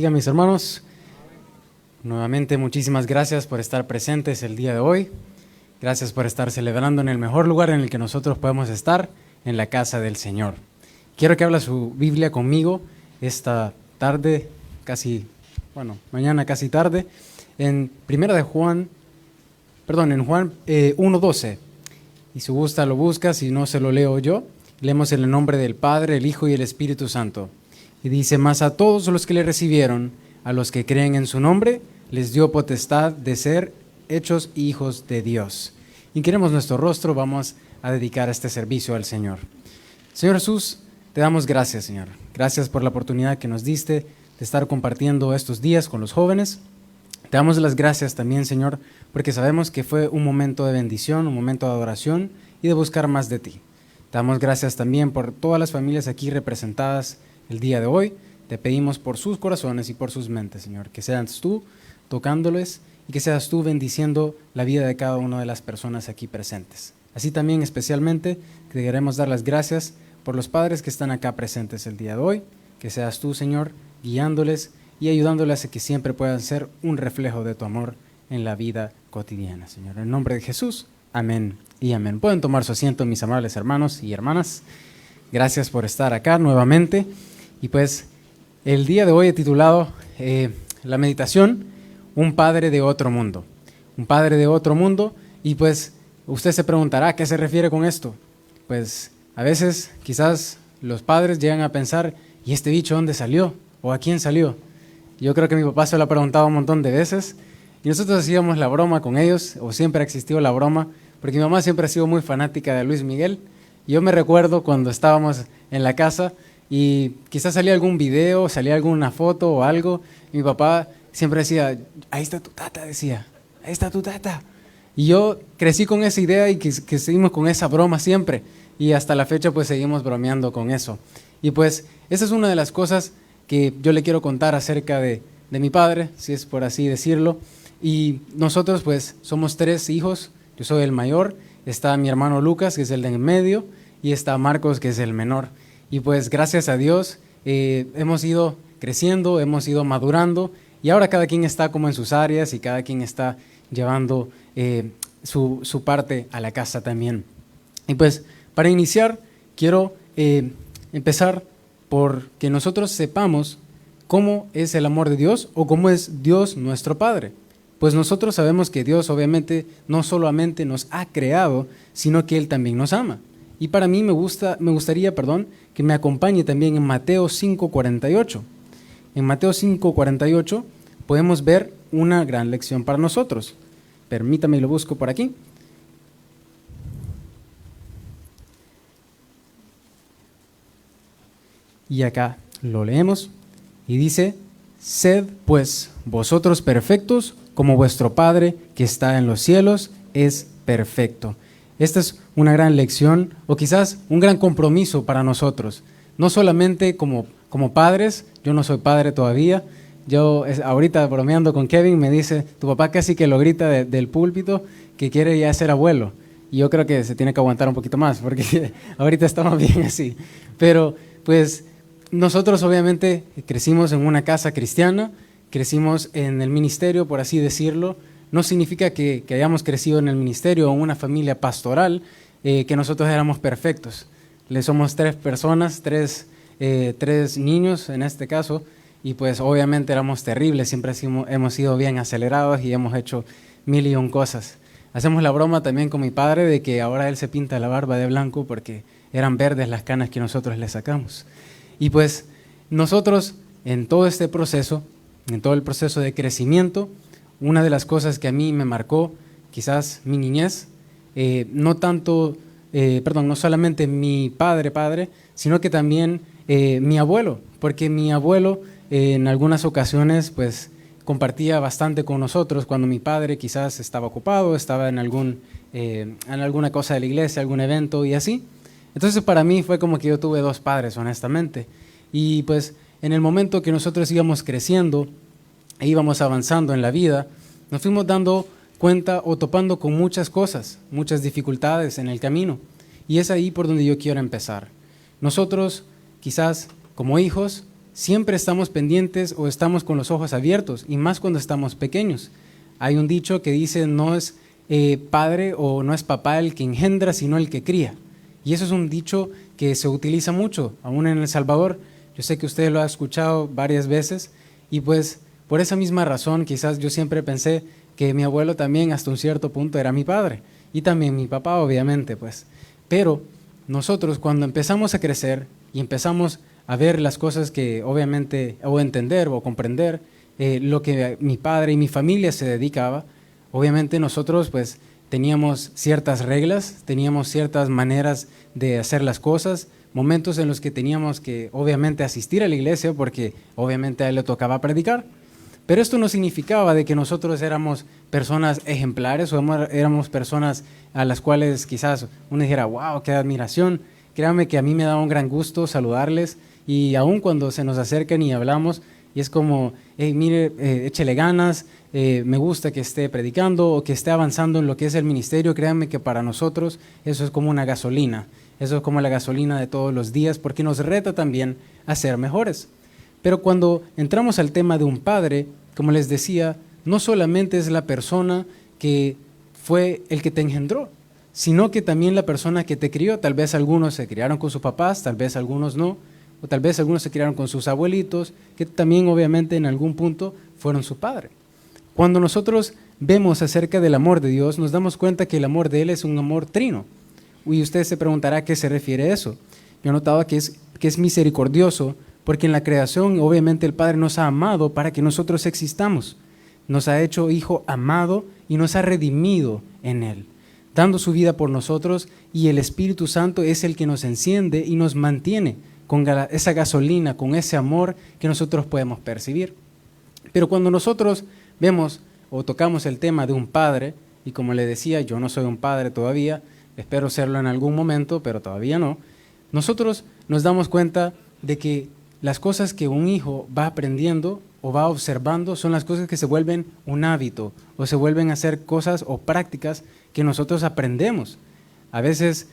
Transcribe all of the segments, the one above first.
bendiga, mis hermanos. Nuevamente, muchísimas gracias por estar presentes el día de hoy. Gracias por estar celebrando en el mejor lugar en el que nosotros podemos estar, en la casa del Señor. Quiero que abra su Biblia conmigo esta tarde, mañana casi tarde, en Juan 1:12. Y si gusta lo busca, si no se lo leo yo. Leemos en el nombre del Padre, el Hijo y el Espíritu Santo. Y dice: mas a todos los que le recibieron, a los que creen en su nombre, les dio potestad de ser hechos hijos de Dios. Inclinemos nuestro rostro, vamos a dedicar este servicio al Señor. Señor Jesús, te damos gracias, Señor. Gracias por la oportunidad que nos diste de estar compartiendo estos días con los jóvenes. Te damos las gracias también, Señor, porque sabemos que fue un momento de bendición, un momento de adoración y de buscar más de ti. Te damos gracias también por todas las familias aquí representadas el día de hoy. Te pedimos por sus corazones y por sus mentes, Señor, que seas tú tocándoles y que seas tú bendiciendo la vida de cada una de las personas aquí presentes. Así también especialmente te queremos dar las gracias por los padres que están acá presentes el día de hoy, que seas tú, Señor, guiándoles y ayudándoles a que siempre puedan ser un reflejo de tu amor en la vida cotidiana, Señor. En el nombre de Jesús, amén y amén. Pueden tomar su asiento, mis amables hermanos y hermanas. Gracias por estar acá nuevamente. Y pues el día de hoy he titulado la meditación, Un Padre de Otro Mundo. Un Padre de Otro Mundo. Y pues usted se preguntará, ¿a qué se refiere con esto? Pues a veces quizás los padres llegan a pensar, ¿y este bicho dónde salió? ¿O a quién salió? Yo creo que mi papá se lo ha preguntado un montón de veces. Y nosotros hacíamos la broma con ellos, o siempre ha existido la broma, porque mi mamá siempre ha sido muy fanática de Luis Miguel. Y yo me recuerdo cuando estábamos en la casa y quizás salía algún video, salía alguna foto o algo, y mi papá siempre decía, ahí está tu tata, decía, ahí está tu tata. Y yo crecí con esa idea y que seguimos con esa broma siempre, y hasta la fecha pues seguimos bromeando con eso. Y pues esa es una de las cosas que yo le quiero contar acerca de mi padre, si es por así decirlo. Y nosotros pues somos 3 hijos, yo soy el mayor, está mi hermano Lucas, que es el de en medio, y está Marcos, que es el menor. Y pues gracias a Dios hemos ido creciendo, hemos ido madurando, y ahora cada quien está como en sus áreas y cada quien está llevando su parte a la casa también. Y pues para iniciar quiero empezar por que nosotros sepamos cómo es el amor de Dios o cómo es Dios nuestro Padre. Pues nosotros sabemos que Dios obviamente no solamente nos ha creado, sino que Él también nos ama. Y para mí me gustaría que me acompañe también en Mateo 5:48. En Mateo 5:48 podemos ver una gran lección para nosotros. Permítame, lo busco por aquí. Y acá lo leemos y dice: sed pues vosotros perfectos como vuestro Padre que está en los cielos es perfecto. Esta es una gran lección o quizás un gran compromiso para nosotros. No solamente como padres, yo no soy padre todavía. Yo ahorita bromeando con Kevin me dice, tu papá casi que lo grita del púlpito que quiere ya ser abuelo. Y yo creo que se tiene que aguantar un poquito más porque ahorita estamos bien así. Pero pues nosotros obviamente crecimos en una casa cristiana, crecimos en el ministerio, por así decirlo. No significa que hayamos crecido en el ministerio o en una familia pastoral, que nosotros éramos perfectos. Somos 3 personas, 3 niños en este caso, y pues obviamente éramos terribles, siempre hemos sido bien acelerados y hemos hecho 1000 cosas. Hacemos la broma también con mi padre de que ahora él se pinta la barba de blanco porque eran verdes las canas que nosotros le sacamos. Y pues nosotros en todo este proceso, en todo el proceso de crecimiento, una de las cosas que a mí me marcó quizás mi niñez, no solamente mi padre, sino que también mi abuelo, porque mi abuelo en algunas ocasiones pues compartía bastante con nosotros cuando mi padre quizás estaba ocupado, estaba en alguna cosa de la iglesia, algún evento y así. Entonces para mí fue como que yo tuve 2 padres, honestamente. Y pues en el momento que nosotros íbamos creciendo e íbamos avanzando en la vida, nos fuimos dando cuenta o topando con muchas cosas, muchas dificultades en el camino. Y es ahí por donde yo quiero empezar. Nosotros, quizás como hijos, siempre estamos pendientes o estamos con los ojos abiertos, y más cuando estamos pequeños. Hay un dicho que dice, no es padre o no es papá el que engendra, sino el que cría. Y eso es un dicho que se utiliza mucho, aún en El Salvador. Yo sé que usted lo ha escuchado varias veces, y pues por esa misma razón quizás yo siempre pensé que mi abuelo también hasta un cierto punto era mi padre, y también mi papá obviamente, pues. Pero nosotros cuando empezamos a crecer y empezamos a ver las cosas que obviamente, o entender o comprender lo que mi padre y mi familia se dedicaba, obviamente nosotros pues teníamos ciertas reglas, teníamos ciertas maneras de hacer las cosas, momentos en los que teníamos que obviamente asistir a la iglesia porque obviamente a él le tocaba predicar. Pero esto no significaba de que nosotros éramos personas ejemplares o éramos personas a las cuales quizás uno dijera, wow, qué admiración. Créanme que a mí me da un gran gusto saludarles, y aún cuando se nos acercan y hablamos, y es como, hey, mire, échele ganas, me gusta que esté predicando o que esté avanzando en lo que es el ministerio. Créanme que para nosotros eso es como una gasolina, eso es como la gasolina de todos los días, porque nos reta también a ser mejores. Pero cuando entramos al tema de un padre, como les decía, no solamente es la persona que fue el que te engendró, sino que también la persona que te crió. Tal vez algunos se criaron con sus papás, tal vez algunos no, o tal vez algunos se criaron con sus abuelitos, que también obviamente en algún punto fueron su padre. Cuando nosotros vemos acerca del amor de Dios, nos damos cuenta que el amor de Él es un amor trino. Y usted se preguntará a qué se refiere eso. Yo he notado que es misericordioso, porque en la creación obviamente el Padre nos ha amado para que nosotros existamos. Nos ha hecho hijo amado y nos ha redimido en Él, dando su vida por nosotros, y el Espíritu Santo es el que nos enciende y nos mantiene con esa gasolina, con ese amor que nosotros podemos percibir. Pero cuando nosotros vemos o tocamos el tema de un padre, y como le decía, yo no soy un padre todavía, espero serlo en algún momento, pero todavía no, nosotros nos damos cuenta de que las cosas que un hijo va aprendiendo o va observando son las cosas que se vuelven un hábito, o se vuelven a ser cosas o prácticas que nosotros aprendemos. A veces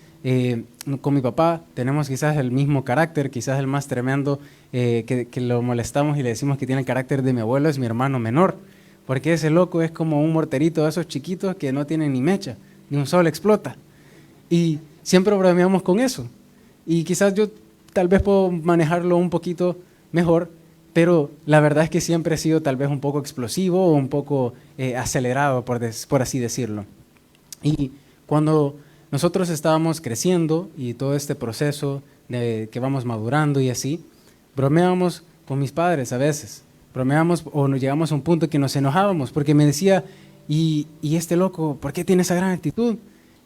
con mi papá tenemos quizás el mismo carácter, quizás el más tremendo, que lo molestamos y le decimos que tiene el carácter de mi abuelo, es mi hermano menor, porque ese loco es como un morterito de esos chiquitos que no tienen ni mecha, ni un sol explota. Y siempre bromeamos con eso. Y quizás yo tal vez puedo manejarlo un poquito mejor, pero la verdad es que siempre he sido tal vez un poco explosivo o un poco acelerado, por así decirlo. Y cuando nosotros estábamos creciendo y todo este proceso de que vamos madurando y así, bromeábamos con mis padres a veces, bromeábamos o nos llegamos a un punto que nos enojábamos, porque me decía, y este loco, ¿por qué tiene esa gran actitud?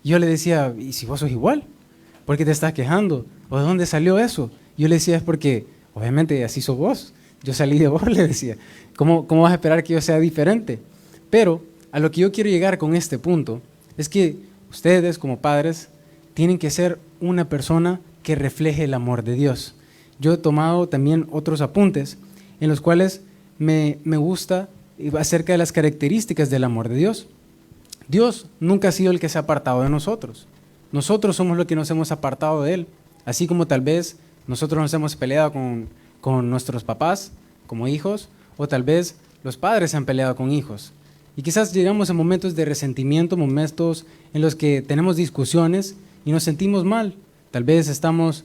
Y yo le decía, ¿y si vos sos igual? ¿Por qué te estás quejando? ¿O de dónde salió eso? Yo le decía, es porque obviamente así sos vos, yo salí de vos, le decía, ¿cómo vas a esperar que yo sea diferente? Pero a lo que yo quiero llegar con este punto es que ustedes como padres tienen que ser una persona que refleje el amor de Dios. Yo he tomado también otros apuntes en los cuales me gusta acerca de las características del amor de Dios. Dios nunca ha sido el que se ha apartado de nosotros. Nosotros somos los que nos hemos apartado de Él. Así como tal vez nosotros nos hemos peleado con nuestros papás como hijos, o tal vez los padres se han peleado con hijos. Y quizás llegamos a momentos de resentimiento, momentos en los que tenemos discusiones y nos sentimos mal. Tal vez sabemos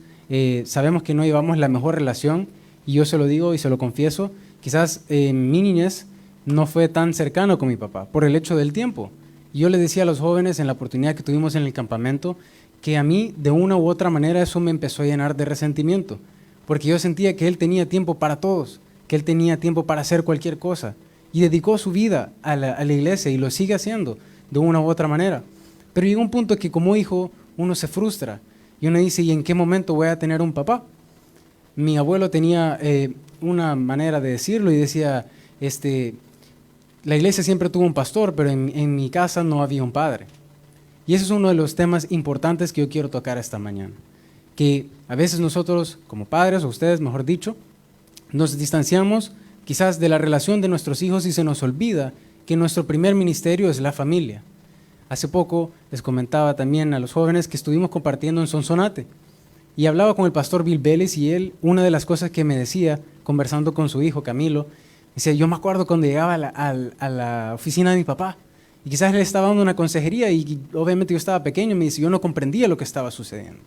que no llevamos la mejor relación, y yo se lo digo y se lo confieso, quizás en mi niñez no fue tan cercano con mi papá por el hecho del tiempo. Y yo le decía a los jóvenes en la oportunidad que tuvimos en el campamento que a mí de una u otra manera eso me empezó a llenar de resentimiento, porque yo sentía que él tenía tiempo para todos, que él tenía tiempo para hacer cualquier cosa, y dedicó su vida a la iglesia y lo sigue haciendo de una u otra manera. Pero llegó un punto que como hijo uno se frustra y uno dice, ¿y en qué momento voy a tener un papá? Mi abuelo tenía una manera de decirlo y decía, la iglesia siempre tuvo un pastor, pero en mi casa no había un padre. Y ese es uno de los temas importantes que yo quiero tocar esta mañana, que a veces nosotros como padres, o ustedes mejor dicho, nos distanciamos quizás de la relación de nuestros hijos y se nos olvida que nuestro primer ministerio es la familia. Hace poco les comentaba también a los jóvenes que estuvimos compartiendo en Sonsonate, y hablaba con el pastor Bill Vélez y él, una de las cosas que me decía, conversando con su hijo Camilo, decía, yo me acuerdo cuando llegaba a la oficina de mi papá y quizás él estaba dando una consejería y obviamente yo estaba pequeño y me dice, yo no comprendía lo que estaba sucediendo.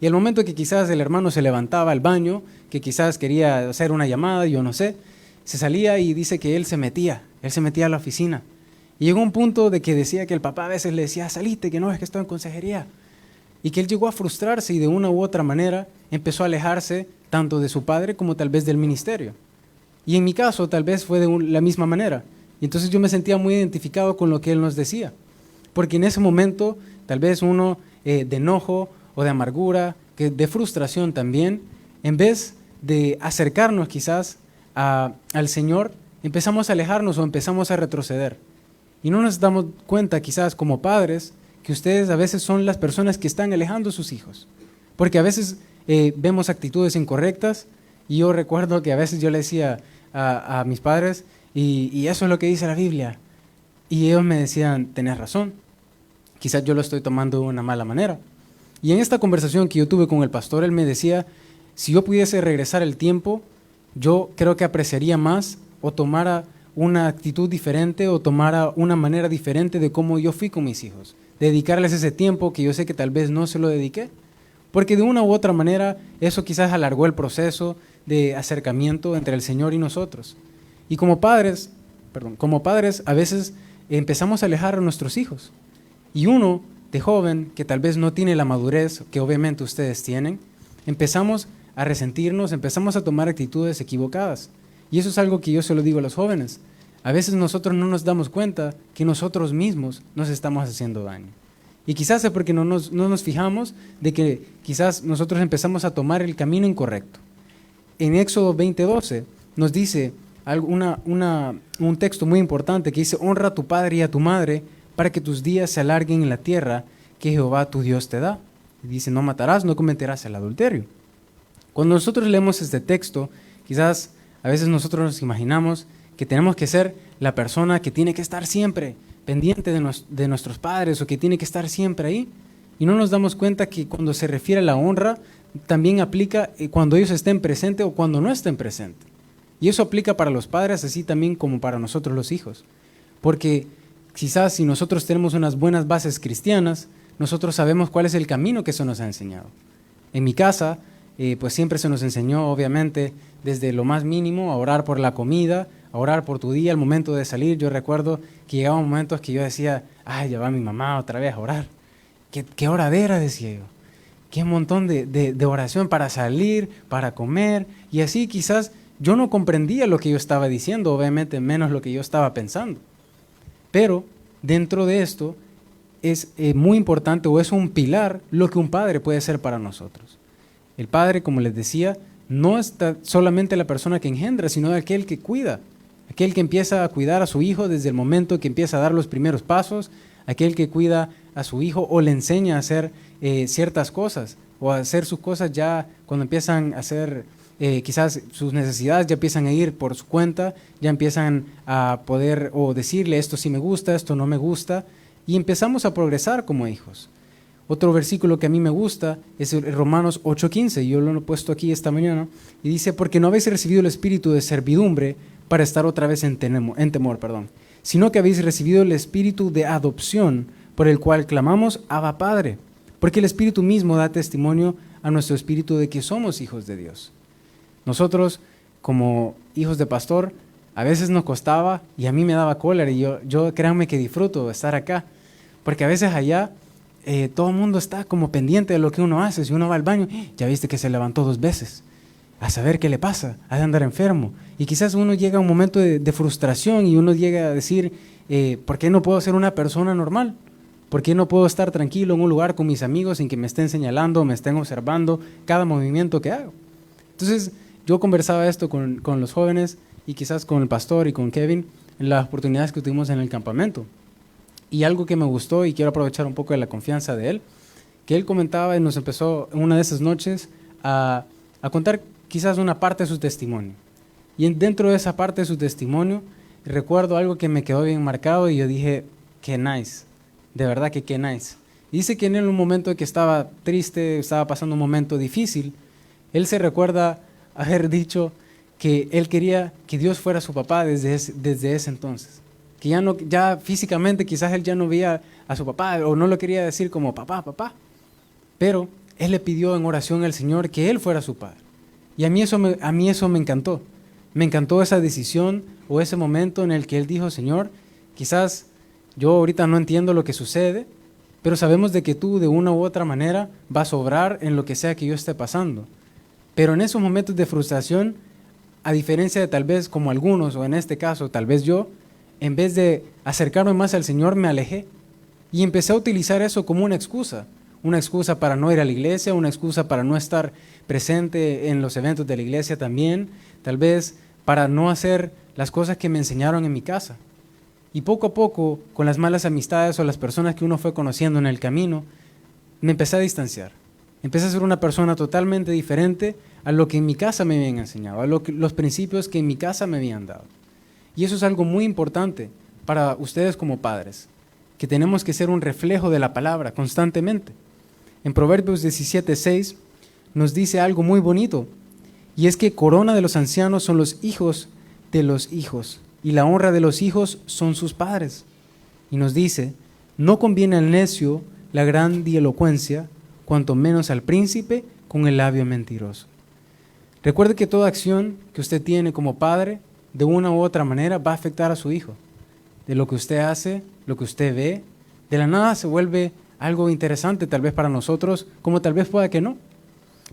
Y al momento que quizás el hermano se levantaba al baño, que quizás quería hacer una llamada, yo no sé, se salía y dice que él se metía a la oficina. Y llegó un punto de que decía que el papá a veces le decía, salite, que no, es que estoy en consejería. Y que él llegó a frustrarse y de una u otra manera empezó a alejarse tanto de su padre como tal vez del ministerio. Y en mi caso tal vez fue de la misma manera. Y entonces yo me sentía muy identificado con lo que él nos decía. Porque en ese momento tal vez uno de enojo o de amargura, de frustración también, en vez de acercarnos quizás al Señor, empezamos a alejarnos o empezamos a retroceder. Y no nos damos cuenta quizás como padres que ustedes a veces son las personas que están alejando a sus hijos. Porque a veces vemos actitudes incorrectas y yo recuerdo que a veces yo le decía a mis padres, y eso es lo que dice la Biblia. Y ellos me decían, tenés razón, quizás yo lo estoy tomando de una mala manera. Y en esta conversación que yo tuve con el pastor, él me decía, si yo pudiese regresar el tiempo, yo creo que apreciaría más o tomara una actitud diferente o tomara una manera diferente de cómo yo fui con mis hijos. Dedicarles ese tiempo que yo sé que tal vez no se lo dediqué. Porque de una u otra manera eso quizás alargó el proceso de acercamiento entre el Señor y nosotros. Y como padres a veces empezamos a alejar a nuestros hijos. Y uno de joven que tal vez no tiene la madurez que obviamente ustedes tienen, empezamos a resentirnos, empezamos a tomar actitudes equivocadas. Y eso es algo que yo se lo digo a los jóvenes. A veces nosotros no nos damos cuenta que nosotros mismos nos estamos haciendo daño. Y quizás es porque no nos fijamos de que quizás nosotros empezamos a tomar el camino incorrecto. En Éxodo 20:12 nos dice un texto muy importante que dice, honra a tu padre y a tu madre para que tus días se alarguen en la tierra que Jehová tu Dios te da. Y dice, no matarás, no cometerás el adulterio. Cuando nosotros leemos este texto, quizás a veces nosotros nos imaginamos que tenemos que ser la persona que tiene que estar siempre pendiente de nuestros padres o que tiene que estar siempre ahí. Y no nos damos cuenta que cuando se refiere a la honra, también aplica cuando ellos estén presentes o cuando no estén presentes. Y eso aplica para los padres así también como para nosotros los hijos. Porque quizás si nosotros tenemos unas buenas bases cristianas, nosotros sabemos cuál es el camino que se nos ha enseñado. En mi casa, pues siempre se nos enseñó, obviamente, desde lo más mínimo, a orar por la comida, a orar por tu día, al momento de salir. Yo recuerdo que llegaban momentos que yo decía, ay, ya va mi mamá otra vez a orar. ¿Qué oradera? Decía yo. Qué montón de oración para salir, para comer. Y así quizás yo no comprendía lo que yo estaba diciendo, obviamente menos lo que yo estaba pensando. Pero dentro de esto es muy importante o es un pilar lo que un padre puede ser para nosotros. El padre, como les decía, no es solamente la persona que engendra, sino aquel que cuida, aquel que empieza a cuidar a su hijo desde el momento que empieza a dar los primeros pasos, aquel que cuida a su hijo o le enseña a hacer ciertas cosas o a hacer sus cosas ya cuando empiezan a hacer quizás sus necesidades ya empiezan a ir por su cuenta, ya empiezan a poder o decirle esto sí me gusta, esto no me gusta y empezamos a progresar como hijos. Otro versículo que a mí me gusta es Romanos 8:15, yo lo he puesto aquí esta mañana, y dice, porque no habéis recibido el espíritu de servidumbre para estar otra vez en temor, sino que habéis recibido el espíritu de adopción, por el cual clamamos, Abba Padre, porque el espíritu mismo da testimonio a nuestro espíritu de que somos hijos de Dios. Nosotros, como hijos de pastor, a veces nos costaba, y a mí me daba cólera, y yo créanme que disfruto de estar acá, porque a veces allá todo el mundo está como pendiente de lo que uno hace. Si uno va al baño, ya viste que se levantó 2 veces, a saber qué le pasa, ha de andar enfermo. Y quizás uno llega a un momento de frustración y uno llega a decir, ¿por qué no puedo ser una persona normal? ¿Por qué no puedo estar tranquilo en un lugar con mis amigos sin que me estén señalando, me estén observando cada movimiento que hago? Entonces yo conversaba esto con los jóvenes y quizás con el pastor y con Kevin en las oportunidades que tuvimos en el campamento. Y algo que me gustó, y quiero aprovechar un poco de la confianza de él, que él comentaba y nos empezó una de esas noches a contar quizás una parte de su testimonio. Y dentro de esa parte de su testimonio, recuerdo algo que me quedó bien marcado y yo dije, qué nice, de verdad que qué nice. Dice que en un momento que estaba triste, estaba pasando un momento difícil, él se recuerda haber dicho que él quería que Dios fuera su papá desde ese entonces. Que ya físicamente quizás él ya no veía a su papá o no lo quería decir como papá, papá. Pero él le pidió en oración al Señor que él fuera su padre. Y a mí eso me encantó. Me encantó esa decisión o ese momento en el que él dijo, Señor, quizás yo ahorita no entiendo lo que sucede, pero sabemos de que tú de una u otra manera vas a obrar en lo que sea que yo esté pasando. Pero en esos momentos de frustración, a diferencia de tal vez como algunos, o en este caso tal vez yo, en vez de acercarme más al Señor, me alejé. Y empecé a utilizar eso como una excusa para no ir a la iglesia, una excusa para no estar presente en los eventos de la iglesia también, tal vez para no hacer las cosas que me enseñaron en mi casa. Y poco a poco, con las malas amistades o las personas que uno fue conociendo en el camino, me empecé a distanciar. Empecé a ser una persona totalmente diferente a lo que en mi casa me habían enseñado, a los principios que en mi casa me habían dado. Y eso es algo muy importante para ustedes como padres, que tenemos que ser un reflejo de la palabra constantemente. En Proverbios 17:6 nos dice algo muy bonito, y es que corona de los ancianos son los hijos de los hijos, y la honra de los hijos son sus padres. Y nos dice, no conviene al necio la grandilocuencia, cuanto menos al príncipe con el labio mentiroso. Recuerde que toda acción que usted tiene como padre, de una u otra manera, va a afectar a su hijo. De lo que usted hace, lo que usted ve, de la nada se vuelve algo interesante tal vez para nosotros, como tal vez pueda que no.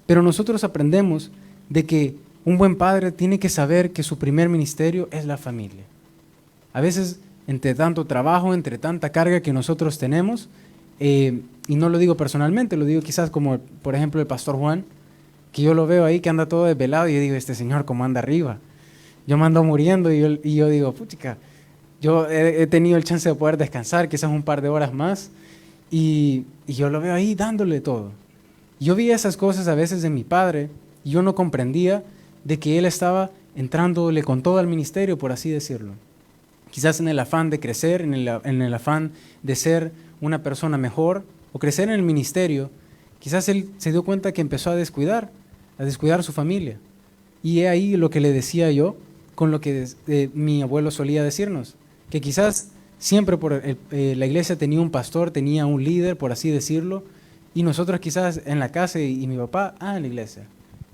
Pero nosotros aprendemos de que un buen padre tiene que saber que su primer ministerio es la familia. A veces, entre tanto trabajo, entre tanta carga que nosotros tenemos, y no lo digo personalmente, lo digo quizás como, por ejemplo, el pastor Juan, que yo lo veo ahí que anda todo desvelado y yo digo, este señor cómo anda arriba. Yo me ando muriendo y yo digo, puchica, yo he tenido el chance de poder descansar quizás un par de horas más y yo lo veo ahí dándole todo. Yo vi esas cosas a veces de mi padre y yo no comprendía de que él estaba entrándole con todo al ministerio, por así decirlo. Quizás en el afán de crecer, en el afán de ser una persona mejor o crecer en el ministerio, quizás él se dio cuenta que empezó a descuidar su familia. Y he ahí lo que le decía yo con lo que mi abuelo solía decirnos, que quizás siempre la iglesia tenía un pastor, tenía un líder, por así decirlo, y nosotros quizás en la casa y mi papá, en la iglesia,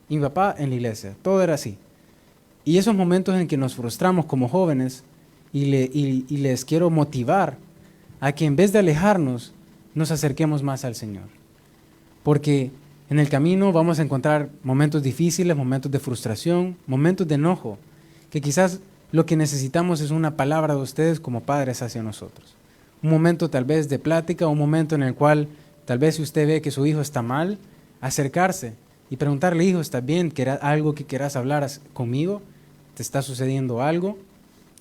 y mi papá en la iglesia, todo era así. Y esos momentos en que nos frustramos como jóvenes, y les quiero motivar a que en vez de alejarnos, nos acerquemos más al Señor. Porque en el camino vamos a encontrar momentos difíciles, momentos de frustración, momentos de enojo, que quizás lo que necesitamos es una palabra de ustedes como padres hacia nosotros. Un momento tal vez de plática, un momento en el cual tal vez si usted ve que su hijo está mal, acercarse y preguntarle, hijo, ¿estás bien? ¿Querás algo que quieras hablar conmigo? ¿Te está sucediendo algo?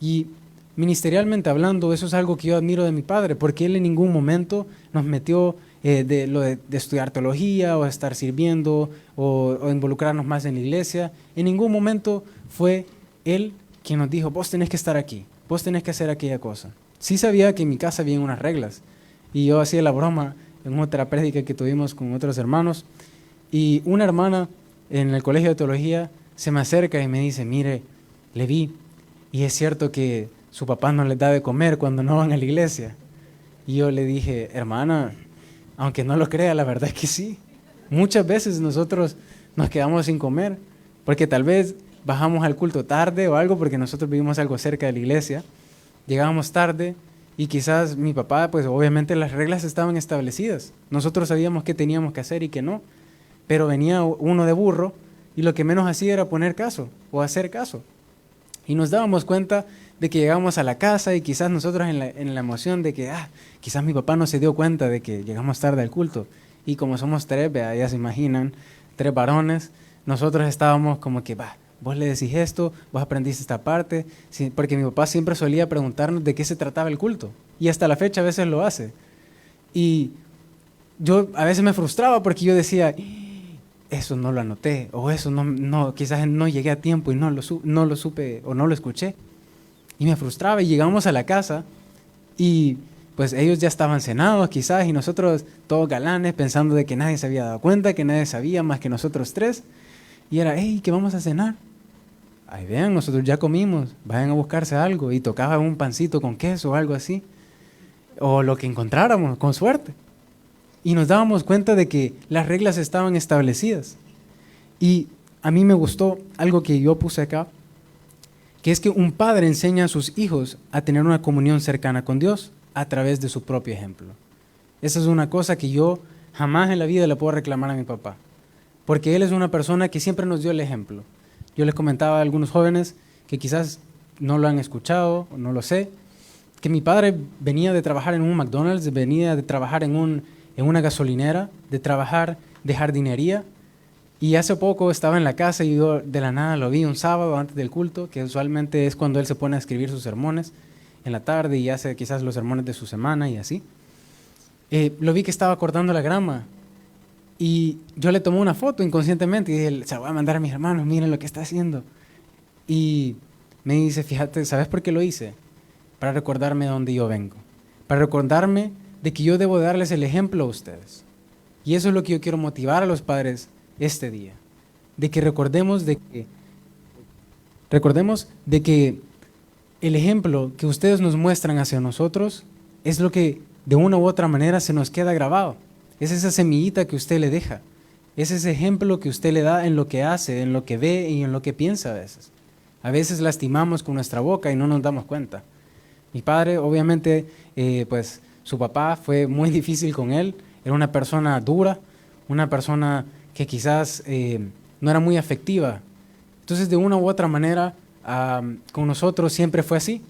Y ministerialmente hablando, eso es algo que yo admiro de mi padre, porque él en ningún momento nos metió de estudiar teología o estar sirviendo o involucrarnos más en la iglesia. En ningún momento fue él quien nos dijo, vos tenés que estar aquí, vos tenés que hacer aquella cosa. Sí sabía que en mi casa había unas reglas y yo hacía la broma en otra prédica que tuvimos con otros hermanos y una hermana en el colegio de teología se me acerca y me dice, mire, Leví, y es cierto que su papá no les da de comer cuando no van a la iglesia. Y yo le dije, hermana, aunque no lo crea, la verdad es que sí. Muchas veces nosotros nos quedamos sin comer, porque tal vez bajamos al culto tarde o algo, porque nosotros vivimos algo cerca de la iglesia. Llegábamos tarde y quizás mi papá, pues obviamente las reglas estaban establecidas. Nosotros sabíamos qué teníamos que hacer y qué no. Pero venía uno de burro y lo que menos hacía era poner caso o hacer caso. Y nos dábamos cuenta de que llegamos a la casa y quizás nosotros en la emoción de que quizás mi papá no se dio cuenta de que llegamos tarde al culto. Y como somos tres, ya se imaginan, 3 varones, nosotros estábamos como que, vos le decís esto, vos aprendiste esta parte, sí, porque mi papá siempre solía preguntarnos de qué se trataba el culto. Y hasta la fecha a veces lo hace. Y yo a veces me frustraba porque yo decía, eso no lo anoté, o eso no quizás no llegué a tiempo y no lo supe o no lo escuché. Y me frustraba y llegamos a la casa y pues ellos ya estaban cenados quizás y nosotros todos galanes pensando de que nadie se había dado cuenta, que nadie sabía más que nosotros tres. Y era, hey, ¿qué vamos a cenar? Ahí vean, nosotros ya comimos, vayan a buscarse algo. Y tocaba un pancito con queso o algo así. O lo que encontráramos, con suerte. Y nos dábamos cuenta de que las reglas estaban establecidas. Y a mí me gustó algo que yo puse acá, que es que un padre enseña a sus hijos a tener una comunión cercana con Dios a través de su propio ejemplo. Esa es una cosa que yo jamás en la vida le puedo reclamar a mi papá, porque él es una persona que siempre nos dio el ejemplo. Yo les comentaba a algunos jóvenes que quizás no lo han escuchado, no lo sé, que mi padre venía de trabajar en un McDonald's, venía de trabajar en una gasolinera, de trabajar de jardinería, y hace poco estaba en la casa y yo de la nada lo vi un sábado antes del culto, que usualmente es cuando él se pone a escribir sus sermones en la tarde y hace quizás los sermones de su semana y así. Lo vi que estaba cortando la grama y yo le tomé una foto inconscientemente y dije, se la voy a mandar a mis hermanos, miren lo que está haciendo. Y me dice, fíjate, ¿sabes por qué lo hice? Para recordarme de dónde yo vengo, para recordarme de que yo debo darles el ejemplo a ustedes. Y eso es lo que yo quiero motivar a los padres este día, de que recordemos de que el ejemplo que ustedes nos muestran hacia nosotros es lo que de una u otra manera se nos queda grabado. Es esa semillita que usted le deja. Es ese ejemplo que usted le da en lo que hace, en lo que ve y en lo que piensa a veces. A veces lastimamos con nuestra boca y no nos damos cuenta. Mi padre, obviamente, pues su papá fue muy difícil con él. Era una persona dura, una persona que quizás no era muy afectiva. Entonces, de una u otra manera, con nosotros siempre fue así.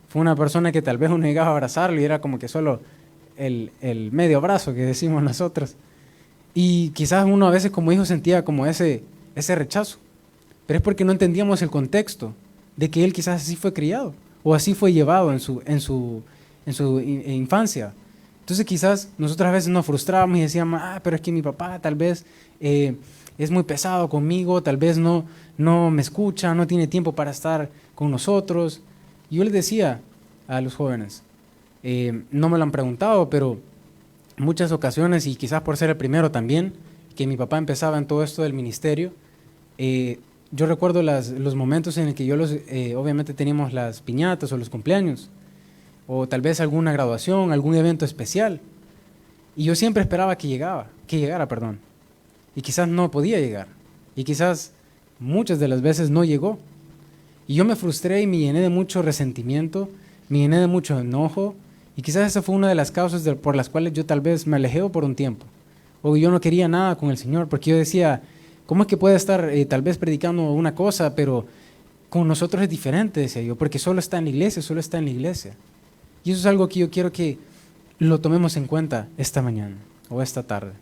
Fue una persona que tal vez uno llegaba a abrazarlo y era como que solo el medio abrazo que decimos nosotros. Y quizás uno a veces como hijo sentía como ese rechazo. Pero es porque no entendíamos el contexto de que él quizás así fue criado o así fue llevado en su infancia. Entonces quizás nosotros a veces nos frustrábamos y decíamos, pero es que mi papá tal vez es muy pesado conmigo, tal vez no me escucha, no tiene tiempo para estar con nosotros. Y yo les decía a los jóvenes, no me lo han preguntado, pero en muchas ocasiones, y quizás por ser el primero también, que mi papá empezaba en todo esto del ministerio, yo recuerdo los momentos en el que obviamente teníamos las piñatas o los cumpleaños, o tal vez alguna graduación, algún evento especial, y yo siempre esperaba que llegara, y quizás no podía llegar, y quizás muchas de las veces no llegó, y yo me frustré y me llené de mucho resentimiento, me llené de mucho enojo, y quizás esa fue una de las causas por las cuales yo tal vez me alejé por un tiempo, o yo no quería nada con el Señor, porque yo decía, ¿cómo es que puede estar tal vez predicando una cosa, pero con nosotros es diferente? Decía yo, porque solo está en la iglesia. Y eso es algo que yo quiero que lo tomemos en cuenta esta mañana o esta tarde.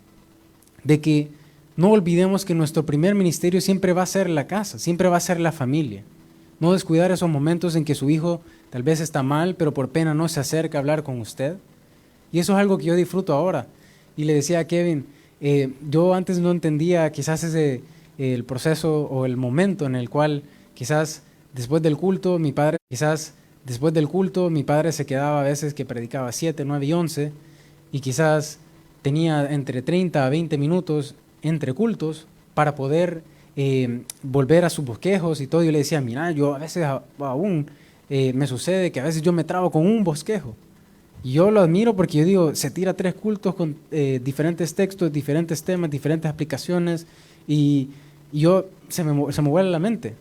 De que no olvidemos que nuestro primer ministerio siempre va a ser la casa, siempre va a ser la familia. No descuidar esos momentos en que su hijo tal vez está mal, pero por pena no se acerca a hablar con usted. Y eso es algo que yo disfruto ahora. Y le decía a Kevin, yo antes no entendía quizás el proceso o el momento en el cual quizás después del culto mi padre se quedaba a veces que predicaba 7, 9 y 11 y quizás tenía entre 30 a 20 minutos entre cultos para poder volver a sus bosquejos y todo. Yo le decía, mira, yo a veces aún me sucede que a veces yo me trabo con un bosquejo. Y yo lo admiro porque yo digo, se tira 3 cultos con diferentes textos, diferentes temas, diferentes aplicaciones y se me vuela la mente.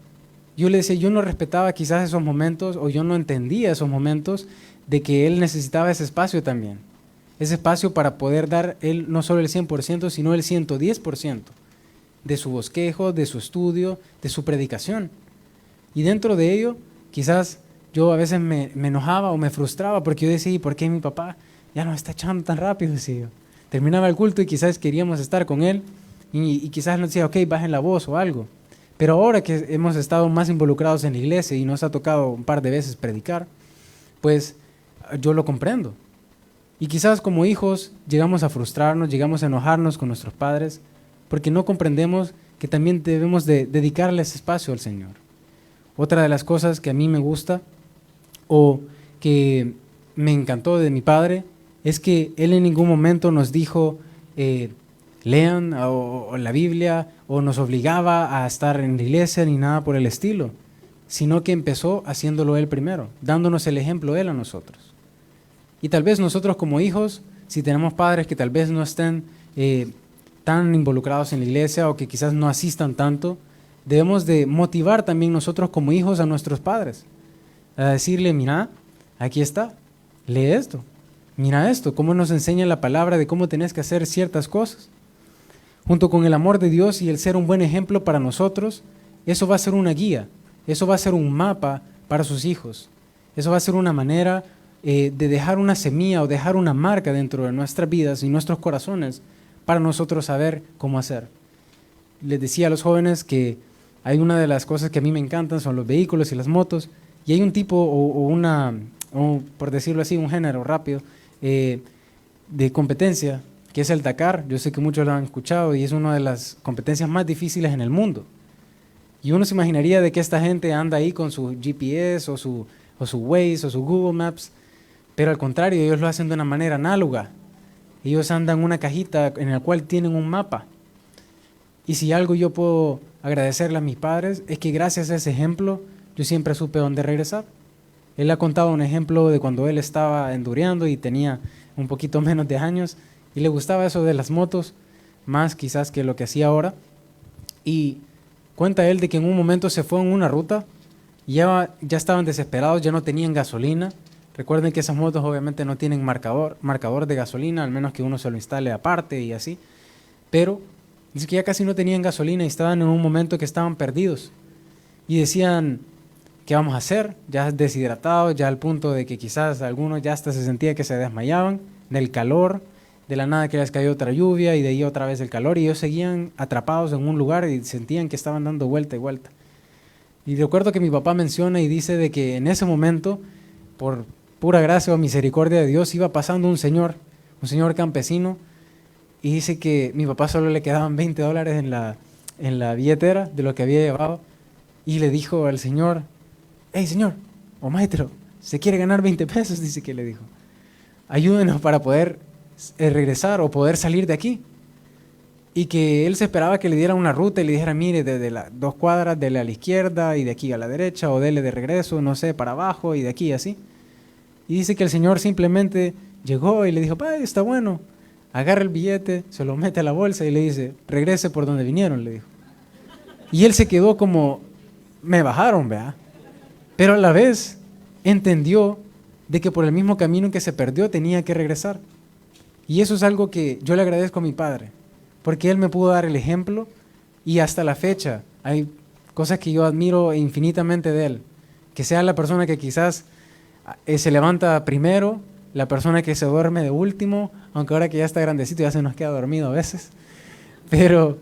Yo le decía, yo no respetaba quizás esos momentos o yo no entendía esos momentos de que él necesitaba ese espacio también. Ese espacio para poder dar él no solo el 100%, sino el 110% de su bosquejo, de su estudio, de su predicación. Y dentro de ello, quizás yo a veces me enojaba o me frustraba porque yo decía, ¿y por qué mi papá ya nos está echando tan rápido? Decía yo. Terminaba el culto y quizás queríamos estar con él y quizás nos decía, ok, bajen la voz o algo. Pero ahora que hemos estado más involucrados en la iglesia y nos ha tocado un par de veces predicar, pues yo lo comprendo. Y quizás como hijos llegamos a frustrarnos, llegamos a enojarnos con nuestros padres, porque no comprendemos que también debemos de dedicarle ese espacio al Señor. Otra de las cosas que a mí me gusta o que me encantó de mi padre es que Él en ningún momento nos dijo, lean o la Biblia, o nos obligaba a estar en la iglesia, ni nada por el estilo, sino que empezó haciéndolo Él primero, dándonos el ejemplo Él a nosotros. Y tal vez nosotros como hijos, si tenemos padres que tal vez no estén tan involucrados en la iglesia o que quizás no asistan tanto, debemos de motivar también nosotros como hijos a nuestros padres, a decirle, mira, aquí está, lee esto, mira esto, cómo nos enseña la palabra de cómo tenés que hacer ciertas cosas. Junto con el amor de Dios y el ser un buen ejemplo para nosotros, eso va a ser una guía, eso va a ser un mapa para sus hijos, eso va a ser una manera de dejar una semilla o dejar una marca dentro de nuestras vidas y nuestros corazones para nosotros saber cómo hacer. Les decía a los jóvenes que hay una de las cosas que a mí me encantan, son los vehículos y las motos, y hay un tipo o por decirlo así, un género rápido de competencia, que es el Dakar. Yo sé que muchos lo han escuchado y es una de las competencias más difíciles en el mundo. Y uno se imaginaría de que esta gente anda ahí con su GPS o su Waze o su Google Maps, pero al contrario, ellos lo hacen de una manera análoga. Ellos andan en una cajita en la cual tienen un mapa. Y si algo yo puedo agradecerle a mis padres, es que gracias a ese ejemplo, yo siempre supe dónde regresar. Él ha contado un ejemplo de cuando él estaba endureando y tenía un poquito menos de años, y le gustaba eso de las motos, más quizás que lo que hacía ahora. Y cuenta él de que en un momento se fue en una ruta, y ya estaban desesperados, ya no tenían gasolina. Recuerden que esas motos obviamente no tienen marcador de gasolina, al menos que uno se lo instale aparte y así. Pero dice que ya casi no tenían gasolina y estaban en un momento que estaban perdidos. Y decían, ¿qué vamos a hacer? Ya deshidratados, ya al punto de que quizás algunos ya hasta se sentía que se desmayaban del calor, de la nada que les cayó otra lluvia y de ahí otra vez el calor, y ellos seguían atrapados en un lugar y sentían que estaban dando vuelta y vuelta. Y recuerdo que mi papá menciona y dice de que en ese momento, por pura gracia o misericordia de Dios, iba pasando un señor campesino, y dice que mi papá solo le quedaban $20 en la billetera de lo que había llevado, y le dijo al señor, hey señor, o maestro, ¿se quiere ganar 20 pesos? Dice que le dijo, ayúdenos para poder regresar o poder salir de aquí. Y que él se esperaba que le diera una ruta y le dijera, mire, desde las 2 cuadras, dele a la izquierda y de aquí a la derecha, o dele de regreso, no sé, para abajo y de aquí así. Y dice que el señor simplemente llegó y le dijo, está bueno, agarra el billete, se lo mete a la bolsa y le dice, regrese por donde vinieron, le dijo. Y él se quedó como, me bajaron, ¿verdad? Pero a la vez entendió de que por el mismo camino en que se perdió tenía que regresar. Y eso es algo que yo le agradezco a mi padre, porque él me pudo dar el ejemplo, y hasta la fecha hay cosas que yo admiro infinitamente de él. Que sea la persona que quizás se levanta primero, la persona que se duerme de último, aunque ahora que ya está grandecito ya se nos queda dormido a veces, pero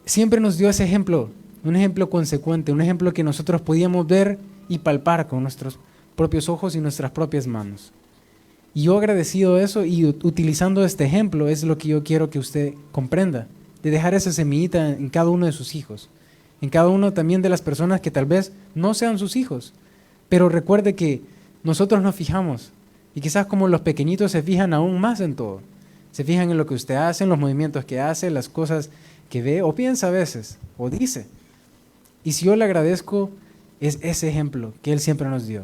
siempre nos dio ese ejemplo, un ejemplo consecuente, un ejemplo que nosotros podíamos ver y palpar con nuestros propios ojos y nuestras propias manos. Y yo agradecido eso y utilizando este ejemplo es lo que yo quiero que usted comprenda, de dejar esa semillita en cada uno de sus hijos, en cada uno también de las personas que tal vez no sean sus hijos, pero recuerde que nosotros nos fijamos, y quizás como los pequeñitos se fijan aún más en todo, se fijan en lo que usted hace, en los movimientos que hace, las cosas que ve o piensa a veces, o dice. Y si yo le agradezco, es ese ejemplo que Él siempre nos dio,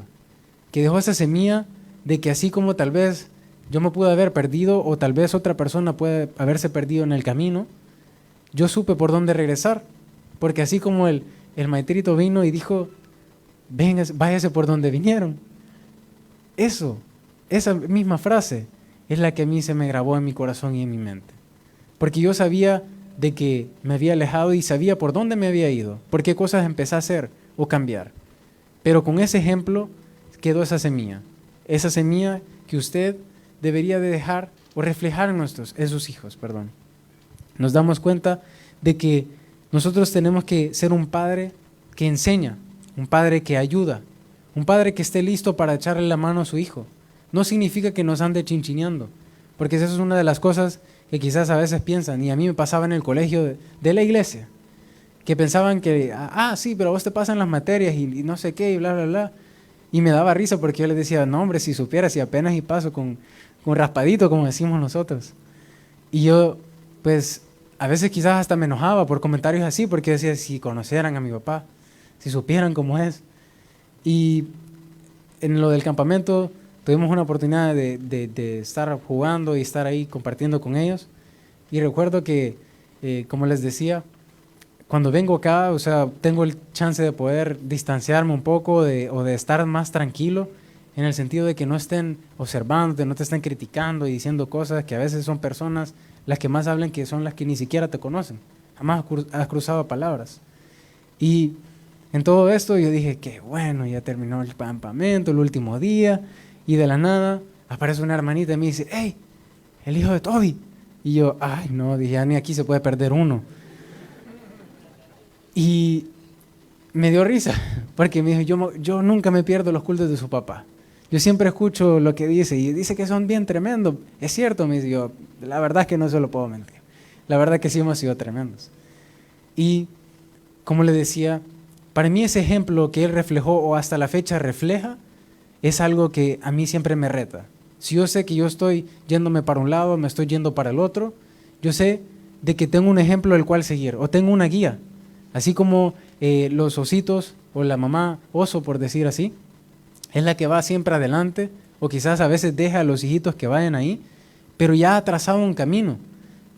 que dejó esa semilla de que así como tal vez yo me pude haber perdido o tal vez otra persona puede haberse perdido en el camino, yo supe por dónde regresar, porque así como el maestrito vino y dijo, venga, váyase por donde vinieron. Esa misma frase es la que a mí se me grabó en mi corazón y en mi mente, porque yo sabía de que me había alejado y sabía por dónde me había ido, por qué cosas empecé a hacer o cambiar, pero con ese ejemplo quedó esa semilla que usted debería de dejar o reflejar en sus hijos. Nos damos cuenta de que nosotros tenemos que ser un padre que enseña, un padre que ayuda, un padre que esté listo para echarle la mano a su hijo. No significa que nos ande chinchineando, porque esa es una de las cosas que quizás a veces piensan, y a mí me pasaba en el colegio de la iglesia, que pensaban que, sí, pero a vos te pasan las materias y no sé qué, y bla, bla, bla. Y me daba risa porque yo les decía, no hombre, si supieras, si apenas y paso con con raspadito, como decimos nosotros. Y yo, pues, a veces quizás hasta me enojaba por comentarios así, porque decía, si conocieran a mi papá, si supieran cómo es. Y en lo del campamento tuvimos una oportunidad de estar jugando y estar ahí compartiendo con ellos. Y recuerdo que, como les decía, cuando vengo acá, o sea, tengo el chance de poder distanciarme un poco o de estar más tranquilo, en el sentido de que no estén observando, no te estén criticando y diciendo cosas que a veces son personas las que más hablan, que son las que ni siquiera te conocen. Jamás has cruzado palabras. Y en todo esto yo dije, qué bueno, ya terminó el campamento, el último día, y de la nada aparece una hermanita y me dice, hey, el hijo de Toby. Y yo, ay no, dije, ya ni aquí se puede perder uno. Y me dio risa, porque me dijo, yo nunca me pierdo los cultos de su papá. Yo siempre escucho lo que dice, y dice que son bien tremendos. Es cierto, me dice yo, la verdad es que no se lo puedo mentir. La verdad es que sí hemos sido tremendos. Y, como le decía, para mí ese ejemplo que él reflejó, o hasta la fecha refleja, es algo que a mí siempre me reta. Si yo sé que yo estoy yéndome para un lado, me estoy yendo para el otro, yo sé de que tengo un ejemplo del cual seguir, o tengo una guía. Así como los ositos, o la mamá oso, por decir así, es la que va siempre adelante, o quizás a veces deja a los hijitos que vayan ahí, pero ya ha trazado un camino,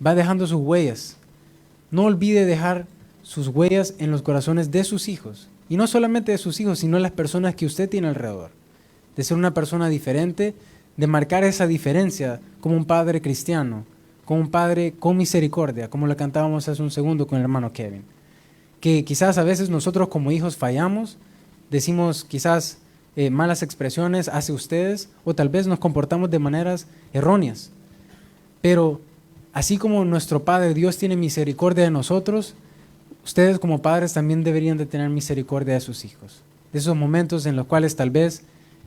va dejando sus huellas. No olvide dejar sus huellas en los corazones de sus hijos, y no solamente de sus hijos, sino las personas que usted tiene alrededor, de ser una persona diferente, de marcar esa diferencia como un padre cristiano, como un padre con misericordia, como lo cantábamos hace un segundo con el hermano Kevin. Que quizás a veces nosotros como hijos fallamos, decimos quizás malas expresiones hacia ustedes, o tal vez nos comportamos de maneras erróneas. Pero así como nuestro Padre Dios tiene misericordia de nosotros, ustedes como padres también deberían de tener misericordia de sus hijos. De esos momentos en los cuales tal vez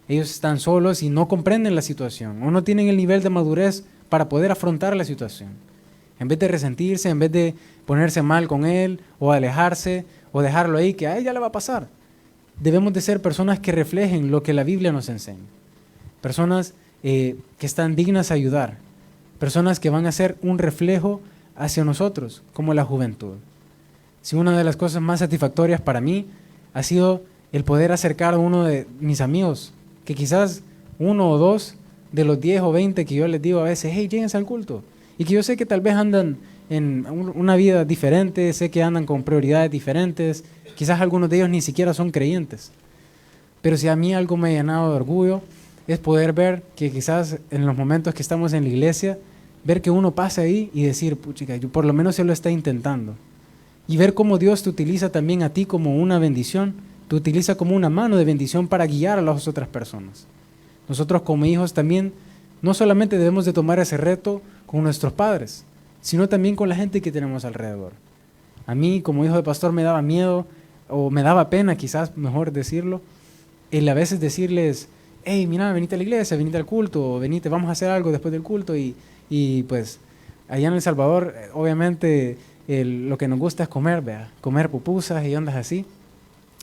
ellos están solos y no comprenden la situación, o no tienen el nivel de madurez para poder afrontar la situación. En vez de resentirse, en vez de ponerse mal con él, o alejarse, o dejarlo ahí, que a él ya le va a pasar. Debemos de ser personas que reflejen lo que la Biblia nos enseña. Personas que están dignas de ayudar. Personas que van a ser un reflejo hacia nosotros, como la juventud. Si una de las cosas más satisfactorias para mí ha sido el poder acercar a uno de mis amigos, que quizás uno o dos de los 10 o 20 que yo les digo a veces, hey, lléguense al culto. Y que yo sé que tal vez andan en una vida diferente, sé que andan con prioridades diferentes, quizás algunos de ellos ni siquiera son creyentes. Pero si a mí algo me ha llenado de orgullo, es poder ver que quizás en los momentos que estamos en la iglesia, ver que uno pasa ahí y decir, puchica, yo por lo menos se lo está intentando. Y ver cómo Dios te utiliza también a ti como una bendición, te utiliza como una mano de bendición para guiar a las otras personas. Nosotros como hijos también, no solamente debemos de tomar ese reto con nuestros padres, sino también con la gente que tenemos alrededor. A mí, como hijo de pastor, me daba miedo, o me daba pena, quizás mejor decirlo, el a veces decirles, hey, mira, venite a la iglesia, venite al culto, o venite, vamos a hacer algo después del culto, y pues allá en El Salvador, obviamente, lo que nos gusta es comer, ¿vea? Comer pupusas y ondas así.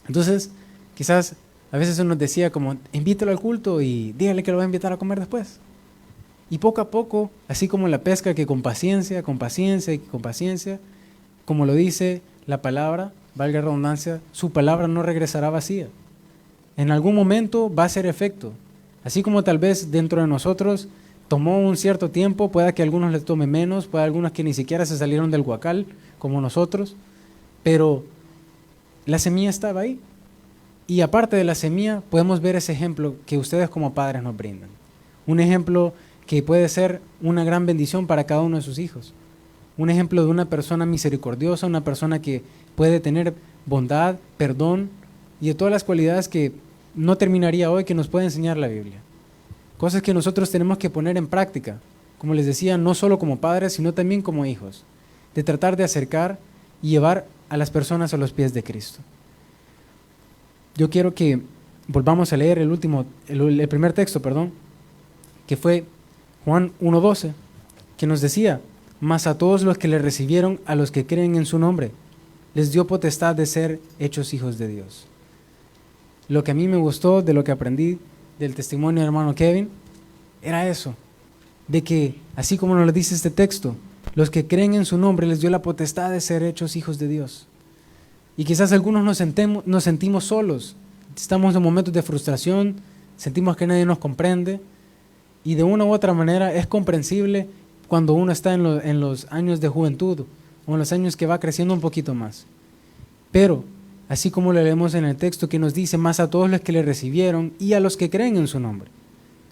Entonces, quizás a veces uno nos decía como, invítalo al culto y dígale que lo va a invitar a comer después. Y poco a poco, así como la pesca, que con paciencia, y con paciencia, como lo dice la palabra, valga la redundancia, su palabra no regresará vacía. En algún momento va a hacer efecto. Así como tal vez dentro de nosotros tomó un cierto tiempo, pueda que a algunos les tome menos, pueda algunos que ni siquiera se salieron del huacal, como nosotros, pero la semilla estaba ahí. Y aparte de la semilla, podemos ver ese ejemplo que ustedes como padres nos brindan. Un ejemplo que puede ser una gran bendición para cada uno de sus hijos. Un ejemplo de una persona misericordiosa, una persona que puede tener bondad, perdón y de todas las cualidades que no terminaría hoy, que nos puede enseñar la Biblia. Cosas que nosotros tenemos que poner en práctica, como les decía, no solo como padres, sino también como hijos, de tratar de acercar y llevar a las personas a los pies de Cristo. Yo quiero que volvamos a leer el primer texto, que fue Juan 1:12, que nos decía, mas a todos los que le recibieron, a los que creen en su nombre, les dio potestad de ser hechos hijos de Dios. Lo que a mí me gustó de lo que aprendí del testimonio del hermano Kevin era eso, de que, así como nos lo dice este texto, los que creen en su nombre les dio la potestad de ser hechos hijos de Dios. Y quizás algunos nos sentimos solos, estamos en momentos de frustración, sentimos que nadie nos comprende, y de una u otra manera es comprensible cuando uno está en los años de juventud o en los años que va creciendo un poquito más. Pero, así como lo leemos en el texto que nos dice, más a todos los que le recibieron y a los que creen en su nombre,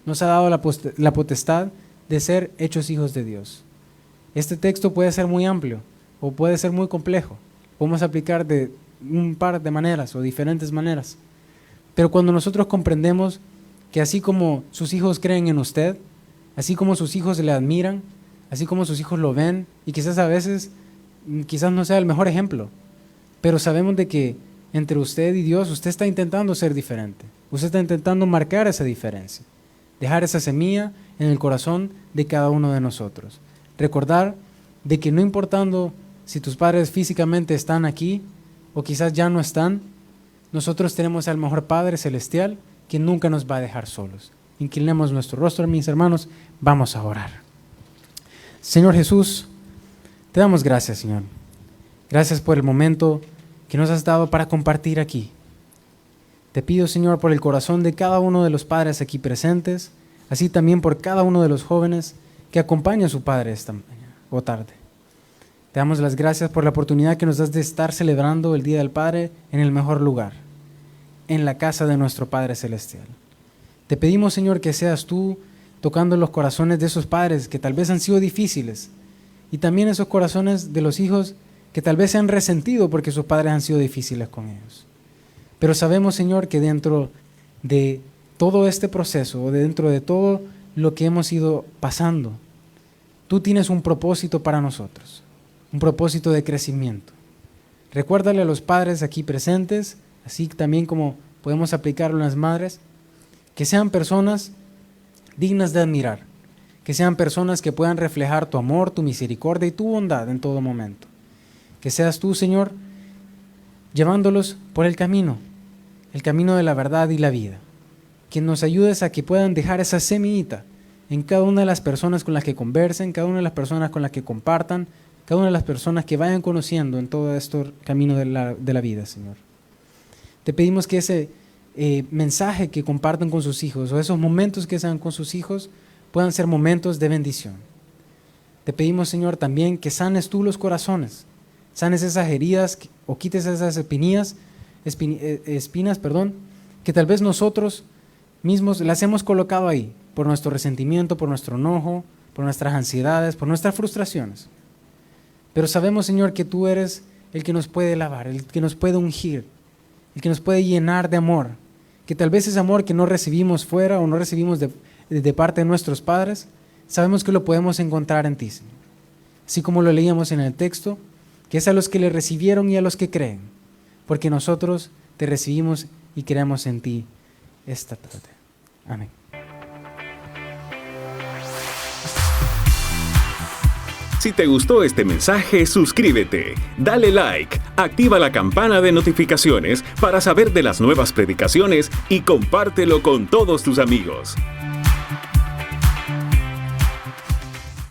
nos ha dado la potestad de ser hechos hijos de Dios. Este texto puede ser muy amplio o puede ser muy complejo. Podemos aplicar de un par de maneras o diferentes maneras. Pero cuando nosotros comprendemos que así como sus hijos creen en usted, así como sus hijos le admiran, así como sus hijos lo ven, y quizás a veces, quizás no sea el mejor ejemplo, pero sabemos de que entre usted y Dios, usted está intentando ser diferente. Usted está intentando marcar esa diferencia, dejar esa semilla en el corazón de cada uno de nosotros. Recordar de que no importando si tus padres físicamente están aquí o quizás ya no están, nosotros tenemos al mejor Padre Celestial que nunca nos va a dejar solos. Inclinemos nuestro rostro, mis hermanos, vamos a orar. Señor Jesús, te damos gracias, Señor. Gracias por el momento que nos has dado para compartir aquí. Te pido, Señor, por el corazón de cada uno de los padres aquí presentes, así también por cada uno de los jóvenes que acompaña a su padre esta mañana o tarde. Te damos las gracias por la oportunidad que nos das de estar celebrando el Día del Padre en el mejor lugar, en la casa de nuestro Padre Celestial. Te pedimos, Señor, que seas tú tocando los corazones de esos padres que tal vez han sido difíciles y también esos corazones de los hijos que tal vez se han resentido porque sus padres han sido difíciles con ellos. Pero sabemos, Señor, que dentro de todo este proceso o dentro de todo lo que hemos ido pasando, tú tienes un propósito para nosotros, un propósito de crecimiento. Recuérdale a los padres aquí presentes, así también como podemos aplicarlo en las madres, que sean personas dignas de admirar, que sean personas que puedan reflejar tu amor, tu misericordia y tu bondad en todo momento. Que seas tú, Señor, llevándolos por el camino de la verdad y la vida. Que nos ayudes a que puedan dejar esa semillita en cada una de las personas con las que conversen, cada una de las personas con las que compartan, cada una de las personas que vayan conociendo en todo este camino de la vida, Señor. Te pedimos que ese mensaje que compartan con sus hijos o esos momentos que sean con sus hijos puedan ser momentos de bendición. Te pedimos, Señor, también que sanes tú los corazones, sanes esas heridas o quites esas espinas, que tal vez nosotros mismos las hemos colocado ahí por nuestro resentimiento, por nuestro enojo, por nuestras ansiedades, por nuestras frustraciones. Pero sabemos, Señor, que tú eres el que nos puede lavar, el que nos puede ungir, el que nos puede llenar de amor, que tal vez ese amor que no recibimos fuera o no recibimos de parte de nuestros padres, sabemos que lo podemos encontrar en ti, Señor. Así como lo leíamos en el texto, que es a los que le recibieron y a los que creen, porque nosotros te recibimos y creemos en ti esta tarde. Amén. Si te gustó este mensaje, suscríbete, dale like, activa la campana de notificaciones para saber de las nuevas predicaciones y compártelo con todos tus amigos.